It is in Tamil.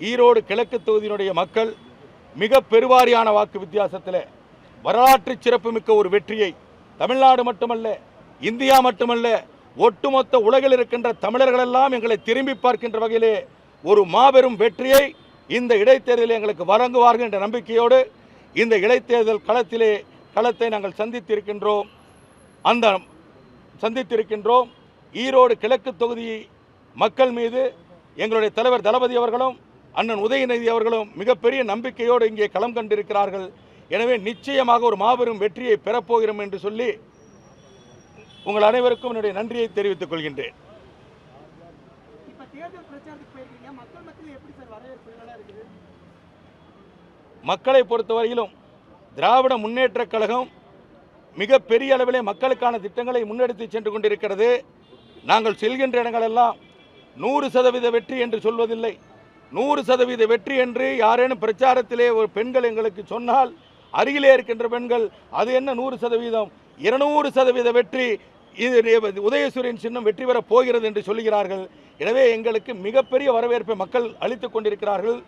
ஈரோடு கிழக்கு தொகுதியினுடைய மக்கள் மிக பெருவாரியான வாக்கு வித்தியாசத்தில் வரலாற்று சிறப்புமிக்க ஒரு வெற்றியை தமிழ்நாடு மட்டுமல்ல, இந்தியா மட்டுமல்ல, ஒட்டுமொத்த உலகில் இருக்கின்ற தமிழர்களெல்லாம் எங்களை திரும்பி பார்க்கின்ற வகையிலே ஒரு மாபெரும் வெற்றியை இந்த இடைத்தேர்தலில் எங்களுக்கு வழங்குவார்கள் என்ற நம்பிக்கையோடு இந்த இடைத்தேர்தல் களத்தை நாங்கள் சந்தித்திருக்கின்றோம். ஈரோடு கிழக்கு தொகுதி மக்கள் மீது எங்களுடைய தலைவர் தளபதி அவர்களும் அண்ணன் உதயநிதி அவர்களும் மிகப்பெரிய நம்பிக்கையோடு இங்கே களம் கண்டிருக்கிறார்கள். எனவே நிச்சயமாக ஒரு மாபெரும் வெற்றியை பெறப்போகிறோம் என்று சொல்லி உங்கள் அனைவருக்கும் என்னுடைய நன்றியை தெரிவித்துக் கொள்கின்றேன். மக்களை பொறுத்தவரையிலும் திராவிட முன்னேற்ற கழகம் மிக பெரிய அளவிலே மக்களுக்கான திட்டங்களை முன்னெடுத்து சென்று கொண்டிருக்கிறது. நாங்கள் செல்கின்ற இடங்களெல்லாம் 100% வெற்றி என்று சொல்வதில்லை. 100% வெற்றி என்று யாரேனும் பிரச்சாரத்திலே ஒரு பெண்கள் எங்களுக்கு சொன்னால், அருகிலே இருக்கின்ற பெண்கள் அது என்ன 100%, 200% வெற்றி, இது உதயசூரியன் சின்னம் வெற்றி பெறப் போகிறது என்று சொல்கிறார்கள். எனவே எங்களுக்கு மிகப்பெரிய வரவேற்பை மக்கள் அளித்துக் கொண்டிருக்கிறார்கள்.